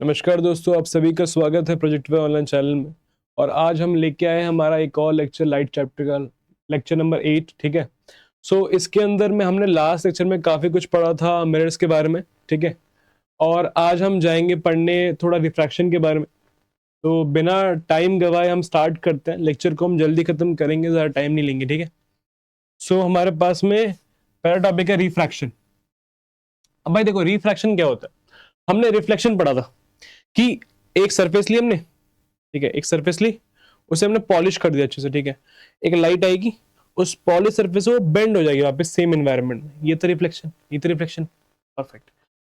नमस्कार दोस्तों, आप सभी का स्वागत है प्रोजेक्ट वे ऑनलाइन चैनल में। और आज हम लेके आए हैं हमारा एक और लेक्चर, लाइट चैप्टर का लेक्चर नंबर 8। ठीक है। इसके अंदर में हमने लास्ट लेक्चर में काफ़ी कुछ पढ़ा था मिरर्स के बारे में। ठीक है। और आज हम जाएंगे पढ़ने थोड़ा रिफ्रैक्शन के बारे में। तो बिना टाइम गवाए हम स्टार्ट करते हैं लेक्चर को। हम जल्दी खत्म करेंगे, ज़्यादा टाइम नहीं लेंगे। ठीक है। हमारे पास में पहला टॉपिक है रिफ्रैक्शन। अब भाई देखो, रिफ्रैक्शन क्या होता है। हमने रिफ्लेक्शन पढ़ा था कि एक सरफेस ली हमने। ठीक है, एक सरफेस ली, उसे हमने पॉलिश कर दिया अच्छे से। ठीक है। एक लाइट आएगी, उस पॉलिश सरफेस वो बेंड हो जाएगी वापस सेम एनवायरनमेंट में। ये तो रिफ्लेक्शन, ये तो रिफ्लेक्शन। परफेक्ट।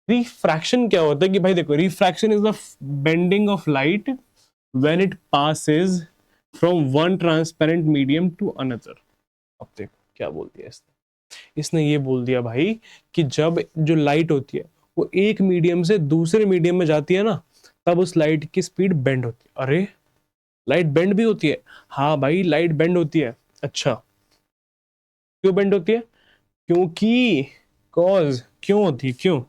रिफ्रैक्शन क्या होता है कि भाई देखो, refraction is the bending of light when it passes from one transparent medium to another. अब देखो क्या बोल दिया इसने। इसने ये बोल दिया भाई कि जब जो लाइट होती है वो एक मीडियम से दूसरे मीडियम में जाती है ना, तब उस लाइट की स्पीड बेंड होती है। अरे, लाइट बेंड भी होती है? हाँ भाई, लाइट बेंड होती है। अच्छा, क्यों बेंड होती है? क्योंकि कॉज क्यों होती है, क्यों?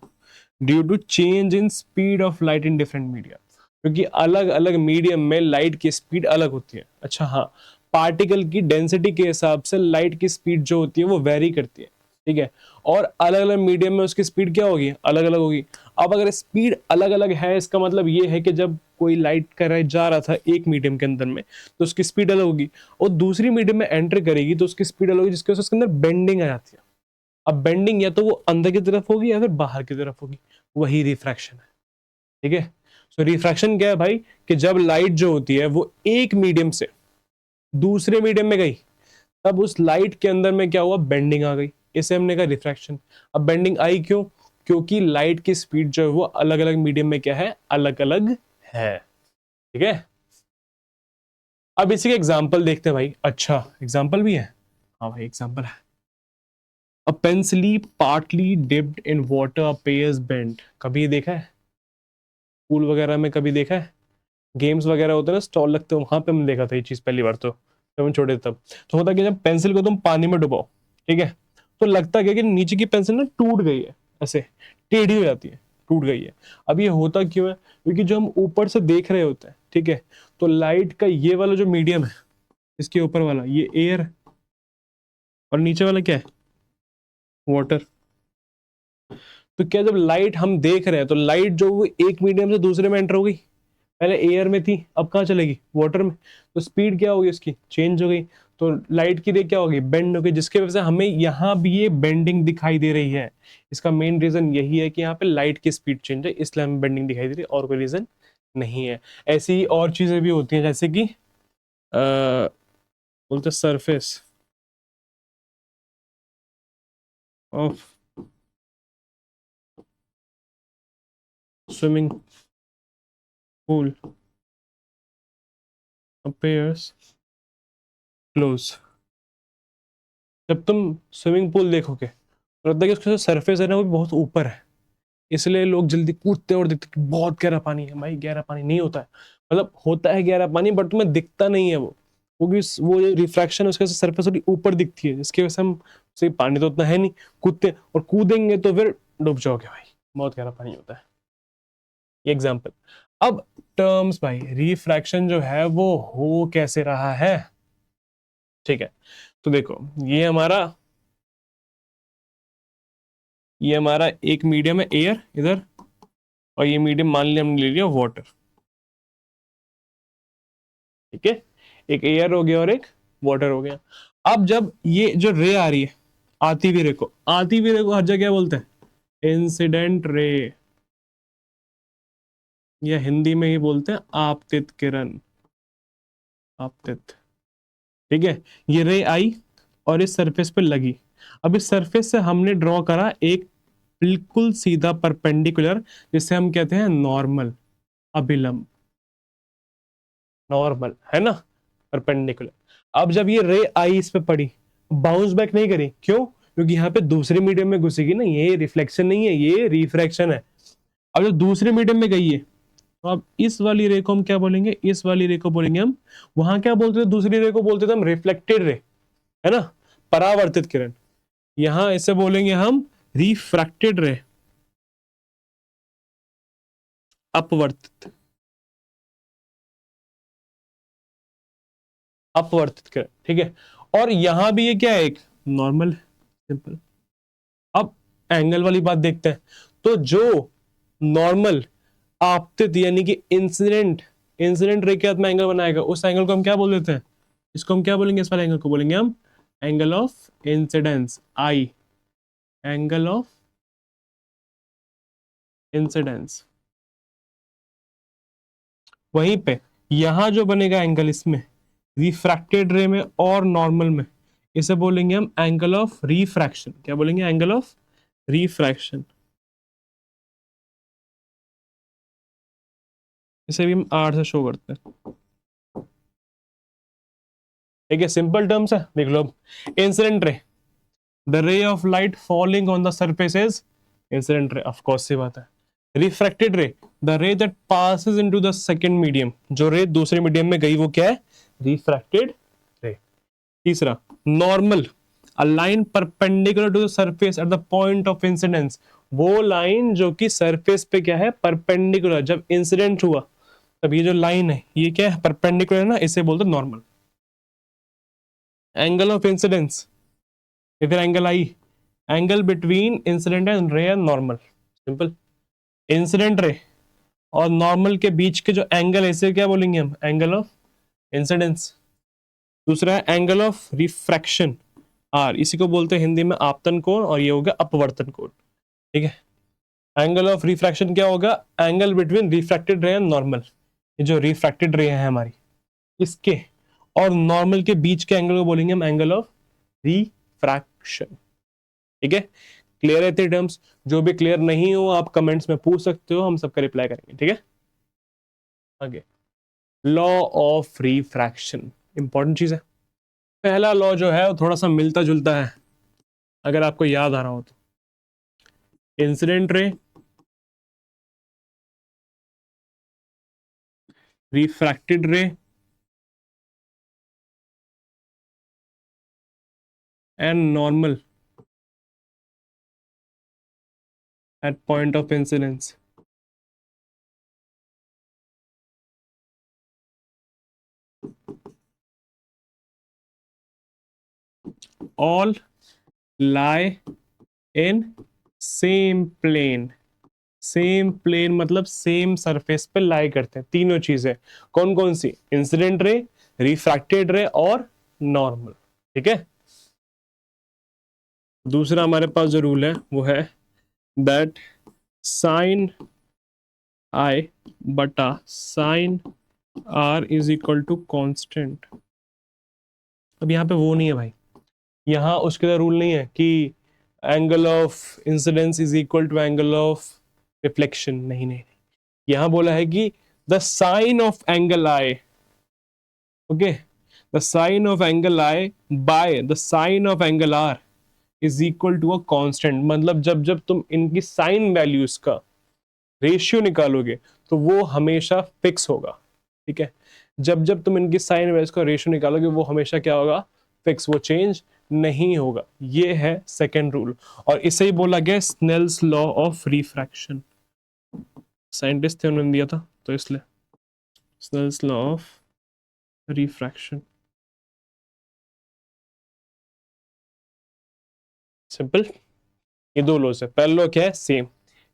Due to change in speed of light in different media. क्योंकि अलग अलग मीडियम में लाइट की स्पीड अलग होती है। अच्छा हाँ, पार्टिकल की डेंसिटी के हिसाब से लाइट की स्पीड जो होती है वो वेरी करती है। ठीक है। और अलग अलग मीडियम में उसकी स्पीड क्या होगी, अलग अलग होगी। अब अगर स्पीड अलग अलग है, इसका मतलब ये है कि जब कोई लाइट का जा रहा था एक मीडियम के अंदर में, तो उसकी स्पीड अलग होगी। और दूसरी मीडियम में एंटर करेगी तो उसकी स्पीड अलग होगी, जिसके वजह से उसके अंदर बेंडिंग आ जाती है। अब बेंडिंग या तो वो अंदर की तरफ होगी या फिर बाहर की तरफ होगी। वही रिफ्रैक्शन है। ठीक है। रिफ्रैक्शन क्या है भाई, कि जब लाइट जो होती है वो एक मीडियम से दूसरे मीडियम में गई, तब उस लाइट के अंदर में क्या हुआ, बेंडिंग आ गई। इसे हमने कहा रिफ्रैक्शन। अब बेंडिंग आई क्यों? क्योंकि लाइट की स्पीड जो है वो अलग अलग मीडियम में क्या है, अलग अलग है। ठीक है। अब इसी का एग्जांपल देखते हैं भाई। अच्छा, एग्जांपल भी है? हाँ भाई, एग्जांपल है। A pencil partly dipped in water appears bent. कभी देखा है स्कूल वगैरह में? कभी देखा है? गेम्स वगैरह होते हैं ना, स्टॉल लगते हैं, वहां पे हमने देखा था ये चीज पहली बार। तो जब हम छोटे थे तब तो होता कि जब पेंसिल को तुम पानी में डुबाओ, ठीक है, तो लगता क्या कि नीचे की पेंसिल ना टूट गई है, ऐसे टेढ़ी हो जाती है, टूट गई है। अब ये होता क्यों है? क्योंकि जो हम ऊपर से देख रहे होते हैं, ठीक है, तो लाइट का ये वाला जो मीडियम है, इसके ऊपर वाला ये एयर, और नीचे वाला क्या है, वाटर। तो क्या जब लाइट हम देख रहे हैं तो लाइट जो वो एक मीडियम से दूसरे में एंटर हो गई, पहले एयर में थी, अब कहाँ चलेगी, वाटर में। तो स्पीड क्या होगी उसकी, चेंज हो गई। तो लाइट की रे क्या होगी, बेंड हो गई, जिसकी वजह से हमें यहाँ भी ये बेंडिंग दिखाई दे रही है। इसका मेन रीजन यही है कि यहाँ पे लाइट की स्पीड चेंज है, इसलिए हमें बेंडिंग दिखाई दे रही है, और कोई रीजन नहीं है। ऐसी ही और चीजें भी होती हैं, जैसे कि बोलते surface of swimming pool appears close। जब तुम स्विमिंग पूल देखोगे तो लगता है कि उसका जो सरफेस है ना वो बहुत ऊपर है, इसलिए लोग जल्दी कूदते हैं और देखते हैं कि बहुत गहरा पानी है। भाई गहरा पानी नहीं होता है, मतलब होता है गहरा पानी, बट तुम्हें दिखता नहीं है वो भी वो रिफ्रैक्शन उसके सरफेस थोड़ी ऊपर दिखती है, जिसकी वजह से हम से पानी तो उतना है नहीं, कूदते हैं, और कूदेंगे तो फिर डूब जाओगे भाई, बहुत गहरा पानी होता है। ये एग्जाम्पल। अब टर्म्स भाई, रिफ्रैक्शन जो है वो हो कैसे रहा है। ठीक है। तो देखो, ये हमारा एक मीडियम है एयर इधर, और ये मीडियम मान लिया हमने ले लिया वाटर। ठीक है। एक एयर हो गया और एक वाटर हो गया। अब जब ये जो रे आ रही है, आती हुई रे को हर जगह क्या बोलते हैं, इंसिडेंट रे, या हिंदी में ही बोलते हैं आपतित किरण, आपतित। ठीक है। ये रे आई और इस सरफेस पे लगी। अब इस सरफेस से हमने ड्रॉ करा एक बिल्कुल सीधा परपेंडिकुलर, जिसे हम कहते हैं नॉर्मल, अभिलंब, नॉर्मल है ना, परपेंडिकुलर। अब जब ये रे आई इस पे पड़ी, बाउंस बैक नहीं करी, क्यों? क्योंकि यहाँ पे दूसरे मीडियम में घुसेगी ना, ये रिफ्लेक्शन नहीं है, ये रिफ्रैक्शन है। अब जब दूसरे मीडियम में गई है, तो अब इस वाली रे को हम क्या बोलेंगे, इस वाली रे को बोलेंगे हम, वहां क्या बोलते थे, दूसरी रे को बोलते थे हम रिफ्लेक्टेड रे, है ना, परावर्तित किरण। यहां इसे बोलेंगे हम रिफ्रैक्टेड रे। अपवर्तित अपवर्तित करें, ठीक है। और यहां भी ये क्या है, एक नॉर्मल, सिंपल। अब एंगल वाली बात देखते हैं। तो जो नॉर्मल आपतित यानी कि इंसिडेंट इंसिडेंट रे के साथ में एंगल बनाएगा, उस एंगल को हम क्या बोल देते हैं, इसको हम क्या बोलेंगे, इस वाले एंगल को बोलेंगे हम angle of incidence, I, angle of incidence. वहीं पे यहां जो बनेगा एंगल इसमें, रिफ्रैक्टेड रे में और नॉर्मल में, इसे बोलेंगे हम एंगल ऑफ रिफ्रैक्शन। क्या बोलेंगे, एंगल ऑफ रिफ्रैक्शन। इसे भी हम आर से शो करते हैं, ठीक है। सिंपल टर्म्स है, देख लो। Incident ray, the ray of light falling on the surface is incident ray, of course, सी बात है। Refracted ray, the ray that passes into the second medium, जो रे दूसरे मीडियम में गई वो क्या है, रिफ्रैक्टेड रे। तीसरा, normal, a line perpendicular to the surface at the point of incidence, वो लाइन जो कि सरफेस पे क्या है, परपेंडिकुलर, जब इंसिडेंट हुआ तब ये जो लाइन है ये क्या है, परपेंडिकुलर है ना, इसे बोलते हैं नॉर्मल। एंगल ऑफ इंसिडेंस, या फिर angle i, angle between incident and ray and normal, simple. Incident ray और नॉर्मल के बीच के जो एंगल है इसे क्या बोलेंगे हम, एंगल ऑफ इंसिडेंस। दूसरा है एंगल ऑफ रिफ्रैक्शन, आर, इसी को बोलते हैं हिंदी में आपतन कोण, और ये होगा अपवर्तन कोण, ठीक है। एंगल ऑफ रिफ्रैक्शन क्या होगा, angle between refracted ray and normal, ये जो रिफ्रैक्टेड रे है हमारी, इसके और नॉर्मल के बीच के एंगल को बोलेंगे हम एंगल ऑफ रिफ्रैक्शन, ठीक है। क्लियर है इतने टर्म्स? जो भी क्लियर नहीं हो आप कमेंट्स में पूछ सकते हो, हम सबका रिप्लाई करेंगे, ठीक है। आगे, लॉ ऑफ रिफ्रैक्शन, इंपॉर्टेंट चीज है। पहला लॉ जो है वो थोड़ा सा मिलता जुलता है, अगर आपको याद आ रहा हो तो, incident ray, refracted ray and normal at point of incidence. All lie in same plane, same plane मतलब सेम सरफेस पे लाई करते हैं। तीनों चीजें कौन कौन सी, इंसिडेंट रे, रिफ्रैक्टेड रे और नॉर्मल, ठीक है। दूसरा हमारे पास जो रूल है वो है दैट साइन आई बटा sine R is equal to constant. अब यहाँ पे वो नहीं है भाई, यहाँ उसके रूल नहीं है कि angle of incidence is equal to angle of reflection, नहीं नहीं, यहां बोला है कि the sine of angle I, okay, the sine of angle I by the sine of angle R is equal to a constant. मतलब जब जब तुम इनकी साइन वैल्यूज का रेशियो निकालोगे तो वो हमेशा फिक्स होगा, ठीक है। जब जब तुम इनकी साइन वैल्यूज का रेशियो निकालोगे वो हमेशा क्या होगा, फिक्स, वो चेंज नहीं होगा। ये है सेकेंड रूल, और इसे ही बोला गया Snell's law of refraction. Scientist थे, उन्होंने दिया था तो इसलिए Snell's law of refraction, simple. ये दो लॉज है। पहला लॉ क्या है, सेम,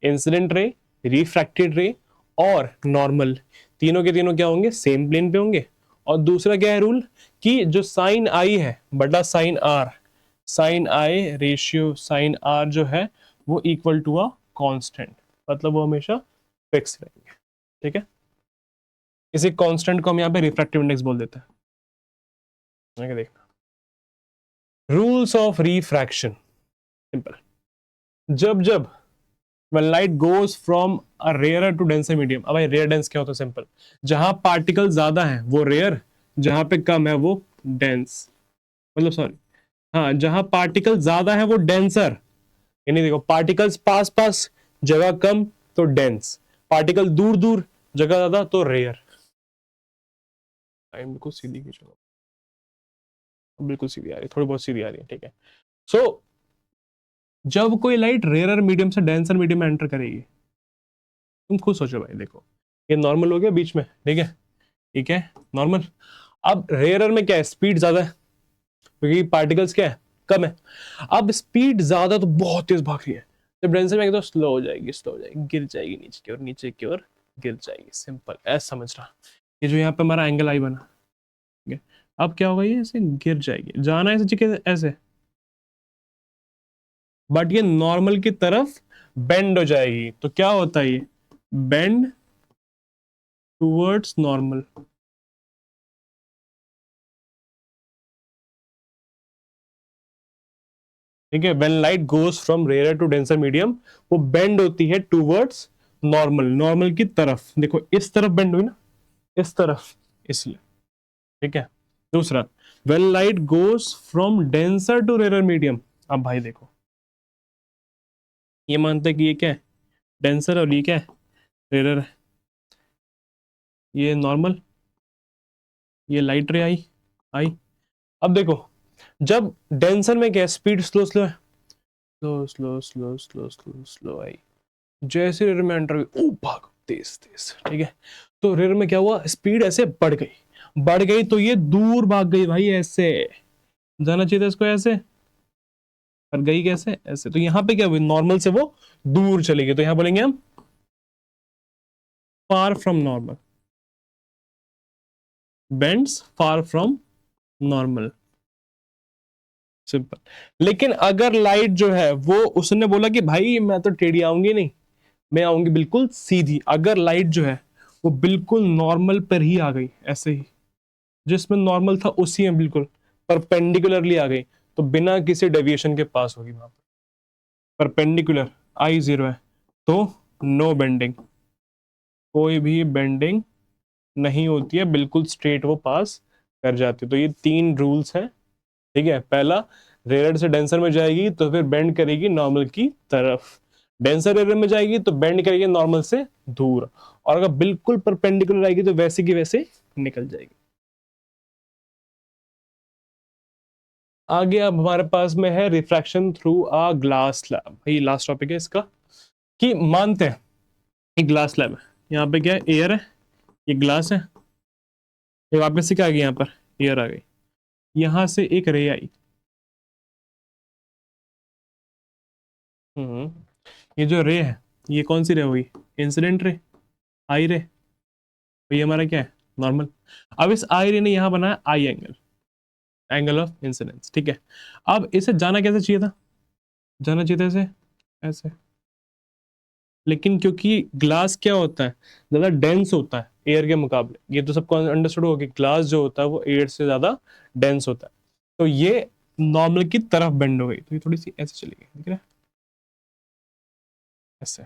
इंसिडेंट रे, रिफ्रैक्टेड रे और नॉर्मल, तीनों के तीनों क्या होंगे, सेम प्लेन पे होंगे। और दूसरा क्या है रूल, कि जो साइन आई है बटा sine R, sine I ratio sine R जो है वो इक्वल टू अ कांस्टेंट, मतलब वो हमेशा फिक्स रहेंगे, ठीक है। इसी कांस्टेंट को हम यहाँ पे रिफ्रैक्टिव इंडेक्स बोल देते हैं। देखना, रूल्स ऑफ रिफ्रैक्शन, सिंपल। जब जब when light goes from a rarer to denser medium, अब भाई रेयर डेंस क्या होता है, सिंपल, जहां पार्टिकल ज्यादा है वो रेयर, जहां पे कम है वो डेंस, मतलब सॉरी, हाँ, जहां पार्टिकल ज्यादा है वो डेंसर, यानी देखो पार्टिकल्स पास पास जगह कम तो डेंस, पार्टिकल दूर दूर जगह ज्यादा तो रेयर। टाइम बिल्कुल सीधी खींचो, बिल्कुल सीधी आ रही है, थोड़ी बहुत सीधी आ रही है, ठीक है। सो जब कोई लाइट रेयर मीडियम से डेंसर मीडियम में एंटर करेगी, तुम खुद सोचो भाई, देखो ये नॉर्मल हो गया बीच में, ठीक है, ठीक है, नॉर्मल। अब रेयरर में क्या है, स्पीड ज्यादा है क्योंकि पार्टिकल्स क्या है, कम है। अब स्पीड ज्यादा तो बहुत तेज भाग रही है, जब डेंसर में तो स्लो हो जाएगी, स्लो हो जाएगी, गिर जाएगी नीचे की ओर, नीचे की ओर गिर जाएगी, सिंपल ऐसा समझ रहा। ये जो यहाँ पे हमारा एंगल आई बना, ठीक है, अब क्या होगा, ये ऐसे गिर जाएगी, जाना ऐसे चिके ऐसे, बट ये नॉर्मल की तरफ बेंड हो जाएगी, तो क्या होता है ये, बेंड टूवर्ड्स नॉर्मल। ठीक है, when light goes from rare to denser medium, वो बेंड होती है टूवर्ड्स नॉर्मल, नॉर्मल की तरफ, देखो इस तरफ बेंड हुई ना, इस तरफ, इसलिए, ठीक है। दूसरा, when light goes from denser to rare medium, अब भाई देखो, ये मानते हैं कि ये क्या है, डेंसर, और ये क्या है, रेयर है, ये नॉर्मल, ये लाइट रे आई, आई। अब देखो, जब डेंसर में क्या, स्पीड स्लो स्लो है, slow slow slow slow slow slow आई, जैसे रेयर में एंटर हुई, ओ भाग तेज तेज, ठीक है। तो रेयर में क्या हुआ, स्पीड ऐसे बढ़ गई, बढ़ गई तो ये दूर भाग गई भाई, ऐसे जाना चाहिए था इसको ऐसे, पर गई कैसे, ऐसे। तो यहाँ पे क्या हुई, नॉर्मल से वो दूर चली गई, तो यहाँ बोलेंगे हम far from normal, bends far from normal, simple. लेकिन अगर लाइट जो है वो, उसने बोला कि भाई मैं तो टेढ़ी आऊंगी नहीं, मैं आऊंगी बिल्कुल सीधी, अगर लाइट जो है वो बिल्कुल नॉर्मल पर ही आ गई, ऐसे ही जिसमें नॉर्मल था उसी में बिल्कुल परपेंडिकुलरली आ गई, तो बिना किसी डेविएशन के पास होगी वहां पर, परपेंडिकुलर, आई जीरो है, तो नो बेंडिंग, कोई भी बेंडिंग नहीं होती है, बिल्कुल स्ट्रेट वो पास कर जाती है। तो ये तीन रूल्स हैं, ठीक है। पहला, रेयर से डेंसर में जाएगी तो फिर बेंड करेगी नॉर्मल की तरफ, डेंसर रेयर में जाएगी तो बेंड करेगी नॉर्मल से दूर, और अगर बिल्कुल परपेंडिकुलर आएगी तो वैसे की वैसे निकल जाएगी। आगे अब हमारे पास में है refraction through a glass slab, भाई लास्ट टॉपिक है इसका, कि मानते हैं एक ग्लास स्लैब है, यहाँ पे क्या है, एयर है, ये ग्लास है, ये वापस से क्या आ गई, यहाँ पर एयर आ गई, यहाँ से एक रे आई, ये जो रे है, ये कौन सी रे हुई, इंसिडेंट रे, आई रे, तो ये हमारा क्या है, नॉर्मल। अब इस आई रे ने यहाँ बनाया आई एंगल, एंगल ऑफ इंसिडेंस, ठीक है। अब इसे जाना कैसे चाहिए था, जाना चाहिए था ऐसे, ऐसे, लेकिन क्योंकि ग्लास क्या होता है, ज्यादा डेंस होता है एयर के मुकाबले, ये तो सबको अंडरस्टूड होगा कि ग्लास जो होता है वो एयर से ज्यादा डेंस होता है, तो ये नॉर्मल की तरफ बेंड हो गई, तो ये थोड़ी सी ऐसे चली गई, दिख रहा है, ऐसे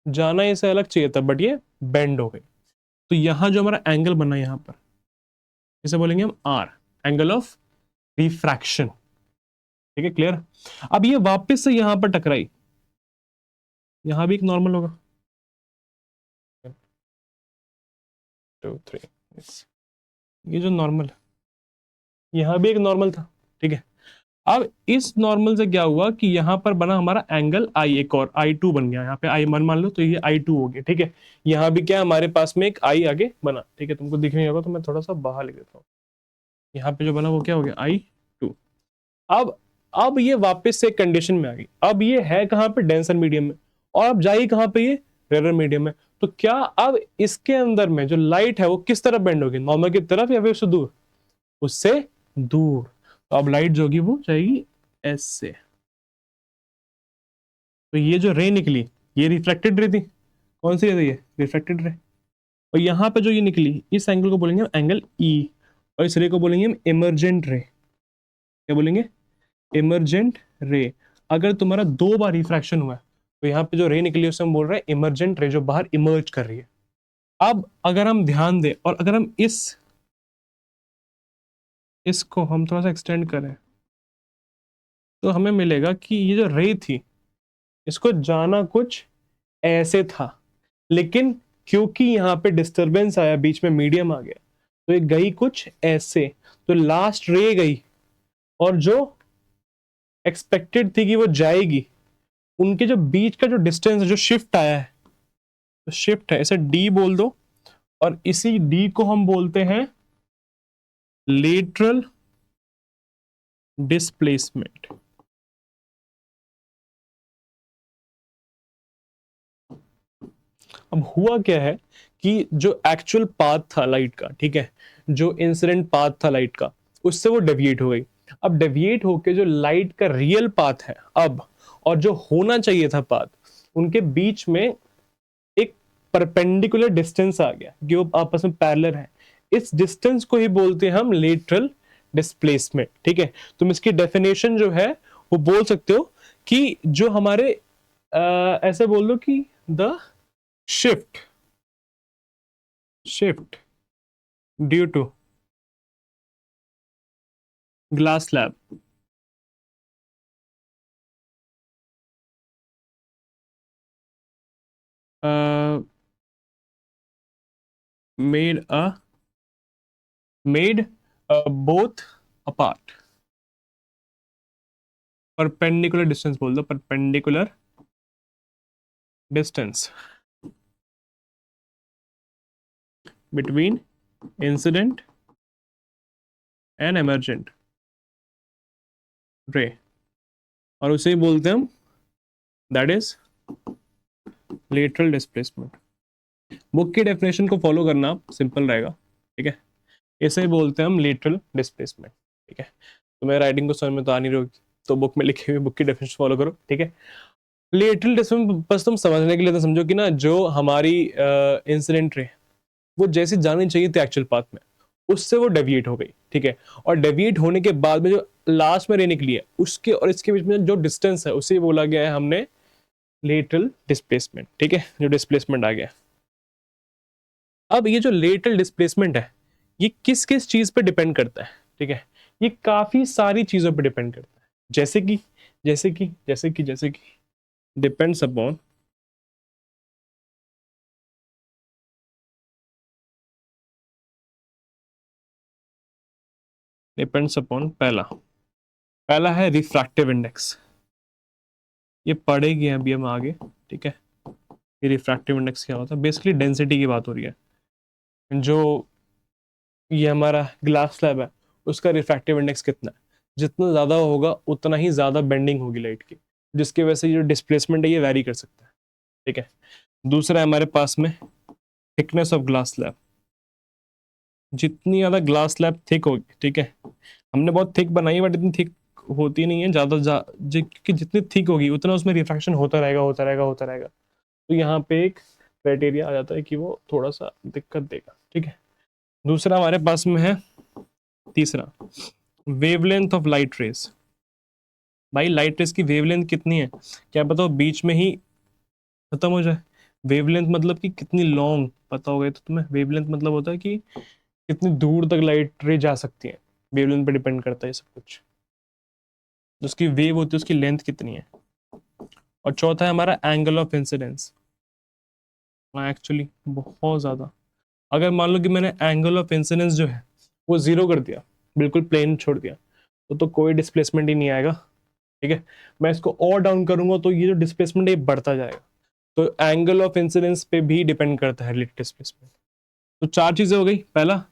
जाना इसे अलग चाहिए था, बट ये बेंड हो गई। तो यहाँ जो हमारा एंगल बना यहाँ पर, इसे बोलेंगे हम आर, एंगल ऑफ रिफ्रैक्शन, ठीक है, क्लियर। अब ये वापस से यहाँ पर टकराई, यहाँ भी एक नॉर्मल होगा, 2 3, ये जो नॉर्मल है, यहाँ भी एक नॉर्मल था, ठीक है। अब इस नॉर्मल से क्या हुआ कि यहाँ पर बना हमारा एंगल आई, एक और आई टू बन गया, यहाँ पे आई वन मान लो, तो ये आई टू हो गया, ठीक है। यहाँ भी क्या हमारे पास में एक आई आगे बना, ठीक है, तुमको दिख नहीं होगा तो मैं थोड़ा सा बाहर लिख देता हूँ, यहाँ पे जो बना वो क्या हो गया, आई टू। अब अब ये वापस से कंडीशन में आ गई, अब ये है कहाँ पे, डेंसर मीडियम में, और अब जाएगी कहाँ पे, ये रेयर मीडियम में। तो क्या अब इसके अंदर में जो लाइट है वो किस तरफ बेंड होगी, नॉर्मल की तरफ या फिर उससे दूर, उससे दूर। तो अब लाइट जो होगी वो जाएगी ऐसे, तो ये जो रे निकली, ये रिफ्लेक्टेड रे थी, कौन सी रे थी, ये रिफ्लेक्टेड रे, और यहाँ पे जो ये निकली, इस एंगल को बोलेंगे हम एंगल ई, और इस रे को बोलेंगे हम इमरजेंट रे, क्या बोलेंगे, इमरजेंट रे। अगर तुम्हारा 2 बार रिफ्रैक्शन हुआ है तो यहाँ पे जो रे निकली है उसे हम बोल रहे हैं इमरजेंट रे, जो बाहर इमर्ज कर रही है। अब अगर हम ध्यान दें और अगर हम इसको हम थोड़ा सा एक्सटेंड करें, तो हमें मिलेगा कि ये जो रे थी, इसको जाना कुछ ऐसे था, लेकिन क्योंकि यहाँ पे डिस्टरबेंस आया, बीच में मीडियम आ गया, तो ये गई कुछ ऐसे, तो लास्ट रे गई, और जो एक्सपेक्टेड थी कि वो जाएगी, उनके जो बीच का जो डिस्टेंस जो शिफ्ट आया है, तो शिफ्ट है, इसे डी बोल दो, और इसी डी को हम बोलते हैं लेटरल डिस्प्लेसमेंट। अब हुआ क्या है कि जो एक्चुअल पाथ था लाइट का, ठीक है, जो इंसिडेंट पाथ था लाइट का, उससे वो डेविएट हो गई। अब डेविएट होके जो लाइट का रियल पाथ है अब, और जो होना चाहिए था पाथ, उनके बीच में एक परपेंडिकुलर डिस्टेंस आ गया कि वो आपस में पैरेलल है। इस डिस्टेंस को ही बोलते हैं हम लेटरल डिस्प्लेसमेंट, ठीक है। तुम इसकी डेफिनेशन जो है वो बोल सकते हो कि जो हमारे ऐसे बोल दो कि the shift due to glass slab made both apart, perpendicular distance बोल दो, perpendicular distance between incident and emergent ray, और उसे ही बोलते हैं हम that is lateral displacement. Book की डेफिनेशन को फॉलो करना, आप सिंपल रहेगा, ठीक है। इसे ही बोलते हैं हम लेटरल डिस्प्लेसमेंट, ठीक है। तो मैं राइटिंग को समझ में तो आ नहीं रही होगी, तो बुक में लिखे हुए बुक की डेफिनेशन फॉलो करो, ठीक है। लेटरल डिस्प्लेसमेंट बस तुम समझने के लिए तो समझो कि ना, जो हमारी इंसिडेंट रे वो जैसी जानी चाहिए थी एक्चुअल पाथ में, उससे वो डेविएट हो गई, ठीक है। और डेविएट होने के बाद में जो लास्ट में रे निकली है, उसके और इसके बीच में जो डिस्टेंस है, उसे बोला गया है हमने लेटरल डिस्प्लेसमेंट, ठीक है, जो डिस्प्लेसमेंट आ गया। अब ये जो लेटरल डिस्प्लेसमेंट है, ये किस किस चीज पे डिपेंड करता है, ठीक है। ये काफी सारी चीजों पे डिपेंड करता है, जैसे कि डिपेंड्स अपॉन पहला है रिफ्रैक्टिव इंडेक्स। ये पढ़ेगी अभी हम आगे, ठीक है। ये रिफ्रैक्टिव इंडेक्स क्या होता है, बेसिकली डेंसिटी की बात हो रही है। जो ये हमारा ग्लास स्लैब है, उसका रिफ्रैक्टिव इंडेक्स कितना है, जितना ज़्यादा होगा उतना ही ज़्यादा बेंडिंग होगी लाइट की, जिसकी वजह से ये जो डिस्प्लेसमेंट है ये वैरी कर सकता है, ठीक है। दूसरा है हमारे पास में थिकनेस ऑफ ग्लास स्लैब। जितनी ज़्यादा ग्लास स्लैब थिक होगी, ठीक है, हमने बहुत थिक बनाई है बट इतनी थिक होती नहीं है क्योंकि जितनी थिक होगी उतना उसमें रिफ्रैक्शन होता रहेगा। तो यहाँ पे एक क्राइटेरिया आ जाता है कि वो थोड़ा सा दिक्कत देगा, ठीक है। दूसरा हमारे पास में है, तीसरा, वेवलेंथ ऑफ लाइट रेस। भाई लाइट रेस की वेवलेंथ कितनी है, क्या पता बीच में ही खत्म हो जाए। वेवलेंथ मतलब कि कितनी लॉन्ग, पता होगा तो तुम्हें। वेवलेंथ मतलब होता है कि कितनी दूर तक लाइट रे जा सकती है, वेवलेंथ पे डिपेंड करता है सब कुछ। उसकी वेव होती है, उसकी लेंथ कितनी है। और चौथा है हमारा एंगल ऑफ इंसिडेंस। एक्चुअली बहुत ज्यादा, अगर मान लो कि मैंने एंगल ऑफ इंसिडेंस जो है वो जीरो कर दिया, बिल्कुल प्लेन छोड़ दिया, तो कोई डिस्प्लेसमेंट ही नहीं आएगा, ठीक है। मैं इसको और डाउन करूंगा तो ये जो डिस्प्लेसमेंट है बढ़ता जाएगा। तो एंगल ऑफ इंसिडेंस पे भी डिपेंड करता है रिलेटिव डिस्प्लेसमेंट। तो चार चीजें हो गई, पहला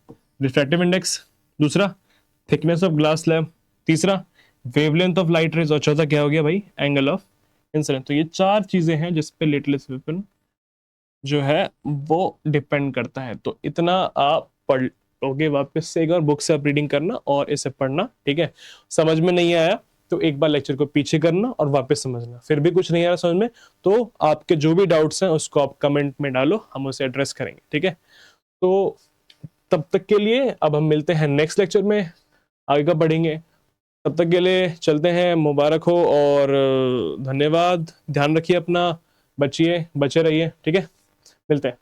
रिफ्रैक्टिव इंडेक्स, दूसरा थिकनेस ऑफ ग्लास स्लैब, तीसरा वेवलेंथ ऑफ लाइट रेज, और चौथा क्या हो गया भाई, एंगल ऑफ इंसिडेंस। तो ये चार चीजें हैं जिस पे रिलेटिव डिस्प्लेसमेंट जो है वो डिपेंड करता है। तो इतना आप पढ़ लोगे, वापस से एक बार बुक से आप रीडिंग करना और इसे पढ़ना, ठीक है। समझ में नहीं आया तो एक बार लेक्चर को पीछे करना और वापस समझना। फिर भी कुछ नहीं आ रहा समझ में, तो आपके जो भी डाउट्स हैं उसको आप कमेंट में डालो, हम उसे एड्रेस करेंगे, ठीक है। तो तब तक के लिए अब हम मिलते हैं नेक्स्ट लेक्चर में, आगे का पढ़ेंगे। तब तक के लिए चलते हैं, मुबारक हो और धन्यवाद। ध्यान रखिए अपना, बचे रहिए, ठीक है। मिलते हैं।